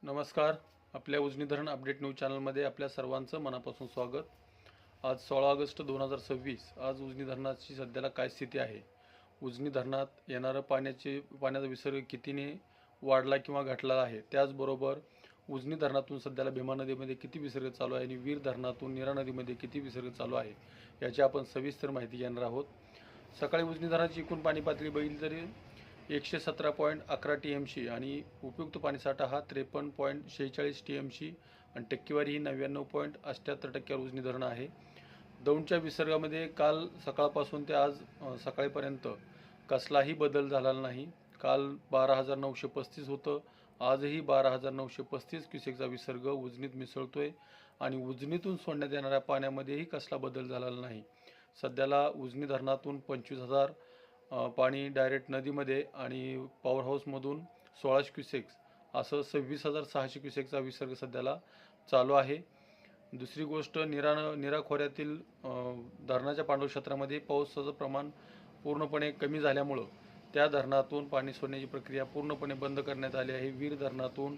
नमस्कार. आपल्या उजनी धरण अपडेट न्यूज चॅनलमध्ये आपल्या सर्वांचं मनापासून स्वागत. आज 16 ऑगस्ट 2026. आज उजनी धरणाची सध्याला काय स्थिती आहे, उजनी धरणात येणारं पाण्याचा विसर्ग कितीने वाढला किंवा घटला आहे, त्याचबरोबर उजनी धरणातून सध्याला भीमा नदीमध्ये किती विसर्ग चालू आहे आणि वीर धरणातून नीरा नदीमध्ये किती विसर्ग चालू आहे याची आपण सविस्तर माहिती घेणार आहोत. सकाळी उजनी धरणाची एकूण पाणी पातळी बघितली तरी 117.11 TMC आणि उपयुक्त पाणीसाठा हा 53.46 TMC आणि टक्केवारी ही 99.78% उजनी धरण आहे. दौंडच्या विसर्गामध्ये काल सकाळपासून ते आज सकाळपर्यंत कसलाही बदल झाला नाही. काल 12,935 होतं, आजही 12,935 क्युसेकचा विसर्ग उजनीत मिसळतोय आणि उजनीतून सोडण्यात येणाऱ्या पाण्यामध्येही कसला बदल झालेला नाही. सध्याला उजनी धरणातून 25,000 पाणी डायरेक्ट नदीमध्ये आणि पॉवर हाऊसमधून 16 क्युसेक्स असं 26,600 क्युसेकचा विसर्ग सध्याला चालू आहे. दुसरी गोष्ट, नीरा खोऱ्यातील धरणाच्या पांडव क्षेत्रामध्ये पावसाचं प्रमाण पूर्णपणे कमी झाल्यामुळं त्या धरणातून पाणी सोडण्याची प्रक्रिया पूर्णपणे बंद करण्यात आली आहे. वीर धरणातून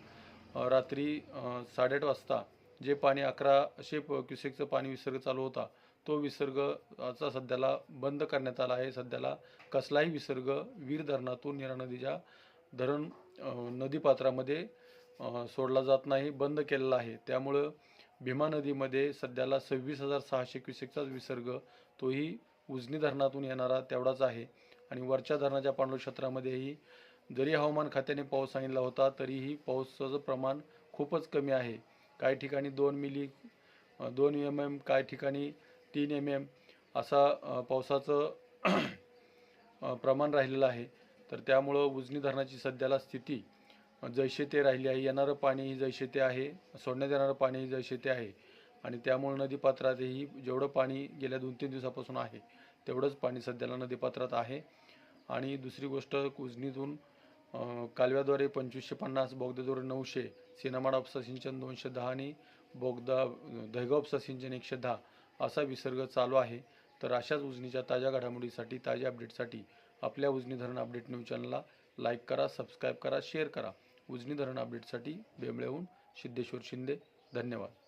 रात्री 8:30 वाजता जे पाणी 1100 क्युसेकचं पाणी विसर्ग चालू होता तो विसर्गाचा सध्याला बंद करण्यात आला आहे. सध्याला कसलाही विसर्ग वीर धरणातून नीरा नदीच्या धरण नदीपात्रामध्ये सोडला जात नाही, बंद केलेला आहे. त्यामुळं भीमा नदीमध्ये सध्याला 26,600 क्युसेकचा विसर्ग तोही उजनी धरणातून येणारा तेवढाच आहे. आणि वरच्या धरणाच्या पांडव क्षेत्रामध्येही जरी हवामान खात्याने पाऊस सांगितला होता तरीही पावसाचं प्रमाण खूपच कमी आहे. काही ठिकाणी 2 mm, काही ठिकाणी 3 mm असा पावसाचं प्रमाण राहिलेलं आहे. तर त्यामुळं उजनी धरणाची सध्याला स्थिती जैसे ते राहिली आहे. येणारं पाणीही जैसे ते आहे, सोडण्यात येणारं पाणीही जैसे ते आहे आणि त्यामुळे नदीपात्रातही जेवढं पाणी गेल्या 2-3 दिवसापासून आहे तेवढंच पाणी सध्याला नदीपात्रात आहे. आणि दुसरी गोष्ट, उजनीतून कालव्याद्वारे 2550, बोगद्याद्वारे 900, सिनामाडा उपसा सिंचन 210 आणि बोगदा दहेगाव उपसा सिंचन 110 असा विसर्ग चालू आहे. तर अशाच उजनीच्या ताज्या घडामोडीसाठी, ताज्या अपडेटसाठी आपल्या उजनी धरण अपडेट न्यूज चॅनलला लाईक करा, सबस्क्राईब करा, शेअर करा. उजनी धरण अपडेटसाठी बेंबळेहून सिद्धेश्वर शिंदे. धन्यवाद.